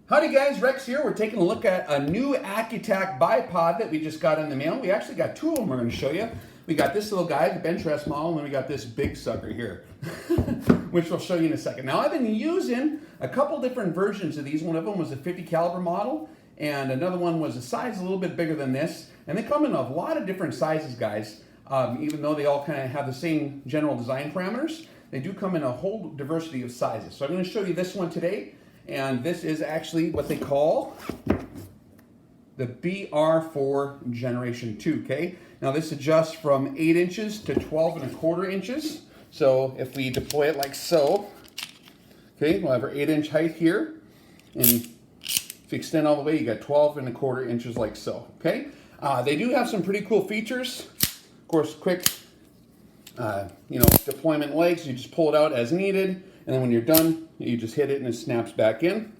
Howdy guys, Rex here. We're taking a look at a new ACCU-TAC Bipod that we just got in the mail. We actually got two of them we're going to show you. We got this little guy, the bench rest model, and then we got this big sucker here, which we'll show you in a second. Now I've been using a couple different versions of these. One of them was a 50 caliber model, and another one was a size a little bit bigger than this. And they come in a lot of different sizes, guys. Even though they all kind of have the same general design parameters, they do come in a whole diversity of sizes. So I'm going to show you this one today. And this is actually what they call the BR-4 Generation 2, okay? Now this adjusts from 8 inches to 12¼ inches. So if we deploy it like so, okay, we'll have our 8-inch height here. And if you extend all the way, you got 12¼ inches like so, okay? They do have some pretty cool features. Of course, quick, deployment legs, you just pull it out as needed. And then when you're done, you just hit it and it snaps back in.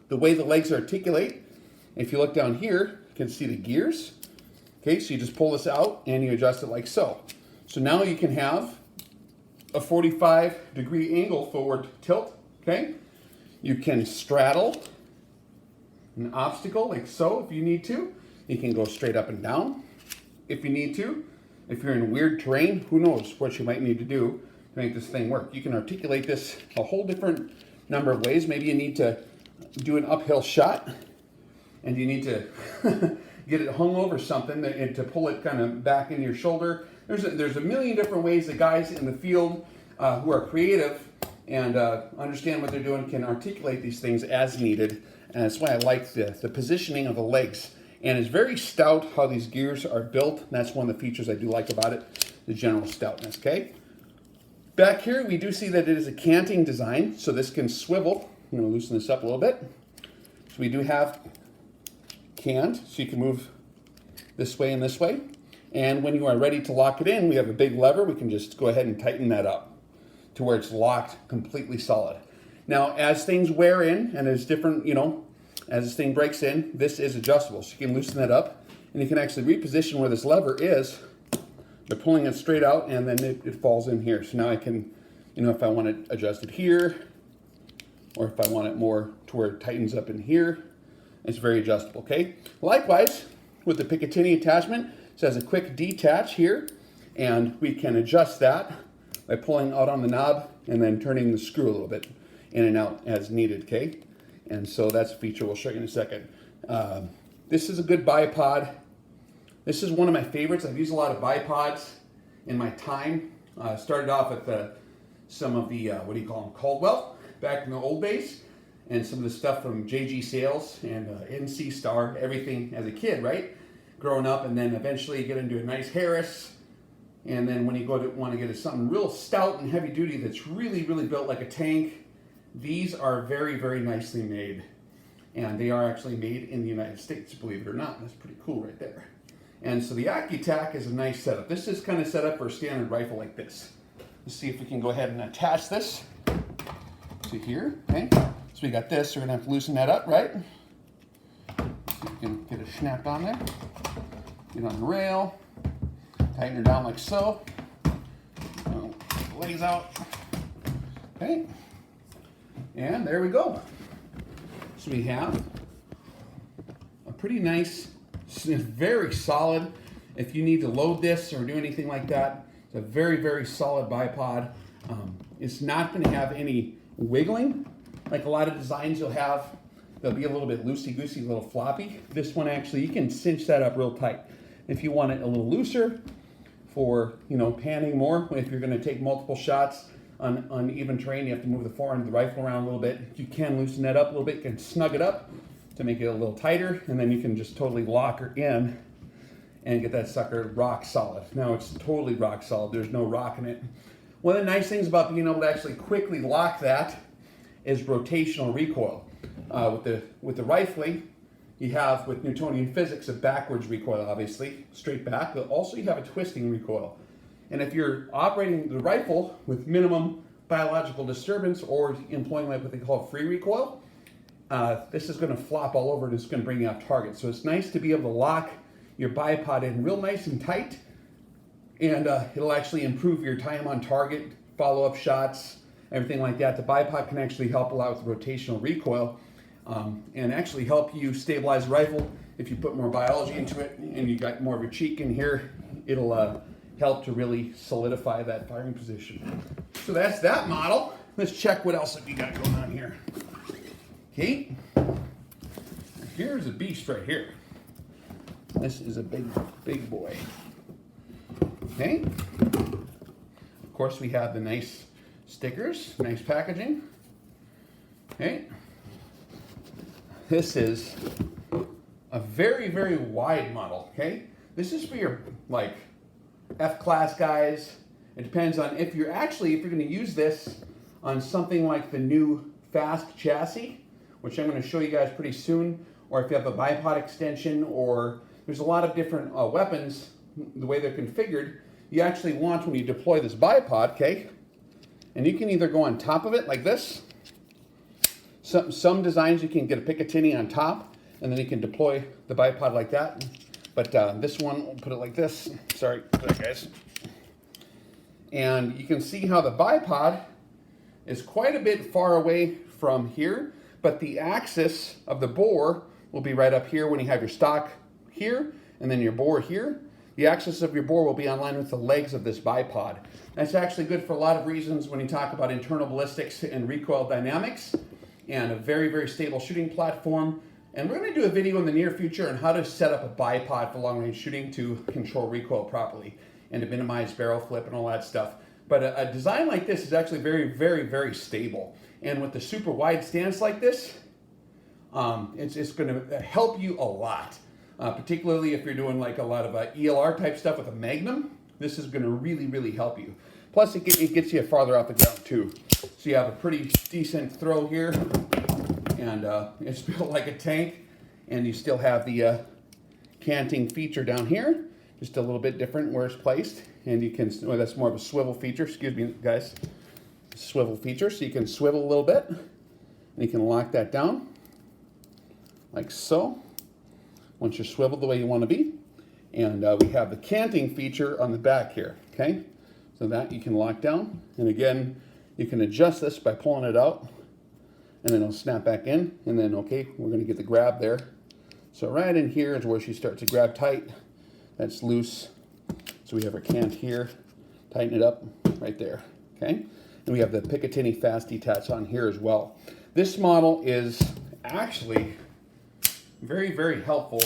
The way the legs articulate, if you look down here, you can see the gears. Okay, so you just pull this out and you adjust it like so. So now you can have a 45-degree angle forward tilt, okay? You can straddle an obstacle like so if you need to. You can go straight up and down if you need to. If you're in weird terrain, who knows what you might need to do to make this thing work. You can articulate this a whole different number of ways. Maybe you need to do an uphill shot and you need to get it hung over something and to pull it kind of back in your shoulder. There's a million different ways that guys in the field who are creative and understand what they're doing can articulate these things as needed. And that's why I like the positioning of the legs. And it's very stout how these gears are built. And that's one of the features I do like about it, the general stoutness, okay? Back here, we do see that it is a canting design, so this can swivel. I'm going to loosen this up a little bit. So we do have cant, so you can move this way and this way. And when you are ready to lock it in, we have a big lever. We can just go ahead and tighten that up to where it's locked completely solid. Now, as things wear in and as different, as this thing breaks in, this is adjustable. So you can loosen that up and you can actually reposition where this lever is. By pulling it straight out and then it falls in here. So now I can, if I want it adjusted here, or if I want it more to where it tightens up in here, it's very adjustable, okay? Likewise, with the Picatinny attachment, it has a quick detach here, and we can adjust that by pulling out on the knob and then turning the screw a little bit in and out as needed, okay? And so that's a feature we'll show you in a second. This is a good bipod. This is one of my favorites. I've used a lot of bipods in my time. Started off with some of the, Caldwell, back in the old days, and some of the stuff from JG Sales and NC Star, everything as a kid, right? Growing up, and then eventually you get into a nice Harris, and then when you want to get something real stout and heavy duty that's really, really built like a tank, these are very, very nicely made. And they are actually made in the United States, believe it or not. That's pretty cool right there. And so the ACCU-TAC is a nice setup. This is kind of set up for a standard rifle like this. Let's see if we can go ahead and attach this to here, okay? So we got this, so we're gonna have to loosen that up, right? See if we can get it snapped on there. Get on the rail, tighten her down like so. Lays out, okay? And there we go. So we have a pretty nice, very solid. If you need to load this or do anything like that, it's a very, very solid bipod. It's not going to have any wiggling like a lot of designs you'll have. They'll be a little bit loosey-goosey, a little floppy. This one actually, you can cinch that up real tight. If you want it a little looser for, panning more, if you're going to take multiple shots on uneven terrain, you have to move the forearm of the rifle around a little bit. You can loosen that up a little bit. You can snug it up to make it a little tighter, and then you can just totally lock her in and get that sucker rock solid. Now it's totally rock solid. There's no rock in it. One of the nice things about being able to actually quickly lock that is rotational recoil. With the rifling, you have with Newtonian physics a backwards recoil, obviously, straight back, but also you have a twisting recoil. And if you're operating the rifle with minimum biological disturbance or employing like what they call free recoil, this is going to flop all over and it's going to bring you off target. So it's nice to be able to lock your bipod in real nice and tight, and it'll actually improve your time on target, follow-up shots, everything like that. The bipod can actually help a lot with rotational recoil. and actually help you stabilize the rifle. If you put more biology into it and you got more of your cheek in here, it'll help to really solidify that firing position. So that's that model. Let's check what else have we got going on here. Okay, here's a beast right here. This is a big boy. Okay, of course we have the nice stickers, nice packaging. Okay, this is a very wide model. Okay, this is for your like F-class guys. It depends on if you're going to use this on something like the new fast chassis, which I'm going to show you guys pretty soon, or if you have a bipod extension, or there's a lot of different weapons, the way they're configured, you actually want when you deploy this bipod, okay, and you can either go on top of it like this. Some designs you can get a Picatinny on top, and then you can deploy the bipod like that. But this one, we'll put it like this. Sorry, guys. And you can see how the bipod is quite a bit far away from here, but the axis of the bore will be right up here when you have your stock here, and then your bore here. The axis of your bore will be in line with the legs of this bipod. That's actually good for a lot of reasons when you talk about internal ballistics and recoil dynamics, and a very stable shooting platform. And we're going to do a video in the near future on how to set up a bipod for long-range shooting to control recoil properly and to minimize barrel flip and all that stuff. But a design like this is actually very stable. And with the super wide stance like this, it's going to help you a lot. Particularly if you're doing like a lot of ELR type stuff with a magnum, this is going to really help you. Plus it gets you farther off the ground too. So you have a pretty decent throw here, and it's built like a tank, and you still have the canting feature down here, just a little bit different where it's placed. And you can, well, that's more of a swivel feature, excuse me guys, swivel feature, so you can swivel a little bit, and you can lock that down, like so, once you're swiveled the way you want to be. And we have the canting feature on the back here, okay? So that you can lock down, and again, you can adjust this by pulling it out, and then it'll snap back in, and then, okay, we're gonna get the grab there. So right in here is where she starts to grab tight. That's loose. So we have our cant here, tighten it up right there, okay? And we have the Picatinny fast detach on here as well. This model is actually very helpful,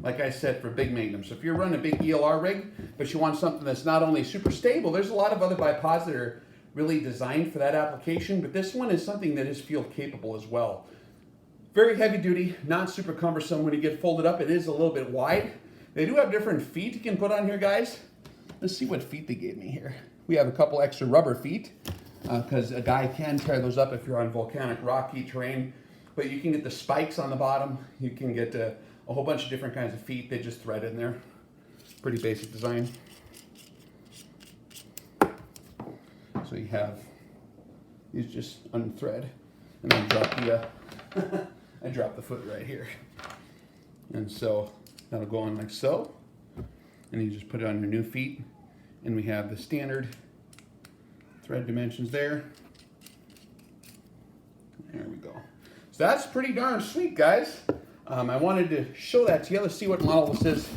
like I said, for big magnums. So if you're running a big ELR rig, but you want something that's not only super stable, there's a lot of other bipods that are really designed for that application, but this one is something that is field capable as well. Very heavy duty, not super cumbersome. When you get folded up, it is a little bit wide. They do have different feet you can put on here, guys. Let's see what feet they gave me here. We have a couple extra rubber feet, because a guy can tear those up if you're on volcanic rocky terrain. But you can get the spikes on the bottom. You can get a whole bunch of different kinds of feet. They just thread in there. Pretty basic design. So you have these just unthread, and then drop the I drop the foot right here, and so that'll go on like so, and you just put it on your new feet, and we have the standard thread dimensions there. There we go. So that's pretty darn sweet, guys. I wanted to show that to you. Let's see what model this is,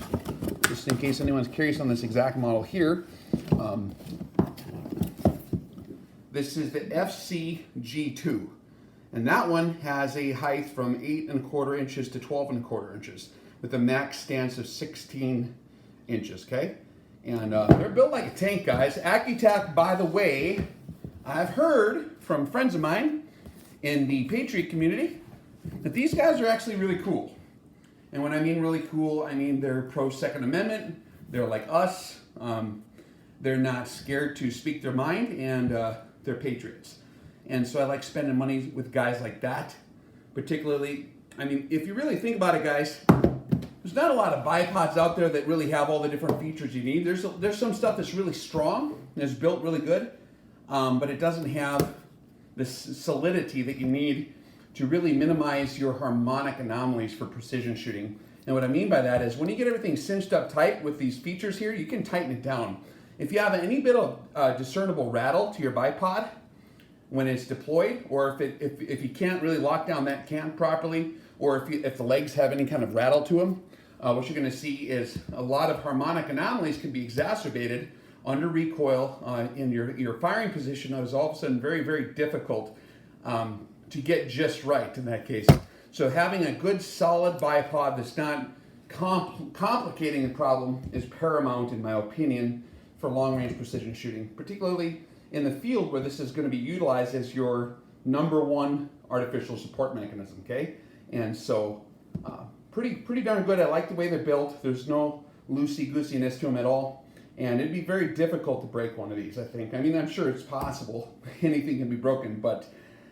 just in case anyone's curious on this exact model here. This is the FC-G2, and that one has a height from 8¼ inches to 12¼ inches with a max stance of 16 inches, okay? And they're built like a tank, guys. ACCU-TAC, by the way, I've heard from friends of mine in the Patriot community that these guys are actually really cool. And when I mean really cool, I mean they're pro-Second Amendment, they're like us, they're not scared to speak their mind, and they're patriots. And so I like spending money with guys like that. Particularly, I mean, if you really think about it, guys, there's not a lot of bipods out there that really have all the different features you need. There's some stuff that's really strong and is built really good, but it doesn't have the solidity that you need to really minimize your harmonic anomalies for precision shooting. And what I mean by that is when you get everything cinched up tight with these features here, you can tighten it down. If you have any bit of discernible rattle to your bipod, when it's deployed, or if you can't really lock down that cam properly, or if the legs have any kind of rattle to them, what you're going to see is a lot of harmonic anomalies can be exacerbated under recoil in your firing position. That is all of a sudden very, very difficult to get just right in that case. So having a good solid bipod that's not complicating the problem is paramount, in my opinion, for long-range precision shooting, particularly in the field where this is going to be utilized as your #1 artificial support mechanism. Okay, and so pretty darn good. I like the way they're built. There's no loosey-goosiness to them at all, and it'd be very difficult to break one of these, I think. I mean, I'm sure it's possible. Anything can be broken, but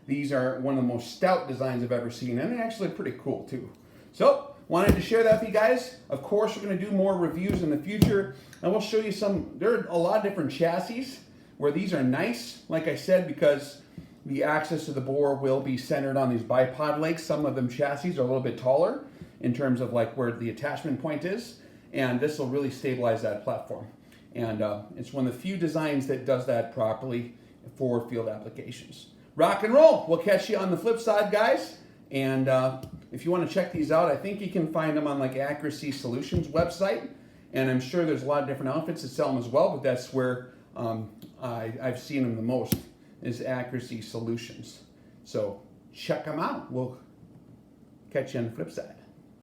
these are one of the most stout designs I've ever seen, and they're actually pretty cool too. So, wanted to share that with you guys. Of course, we're going to do more reviews in the future, and we'll show you there are a lot of different chassis where these are nice, like I said, because the axis of the bore will be centered on these bipod legs. Some of them chassis are a little bit taller in terms of like where the attachment point is, and this will really stabilize that platform. And it's one of the few designs that does that properly for field applications. Rock and roll. We'll catch you on the flip side, guys. And if you want to check these out, I think you can find them on like Accuracy Solutions website. And I'm sure there's a lot of different outfits that sell them as well, but that's where I've seen them the most, is Accuracy Solutions. So check them out. We'll catch you on the flip side.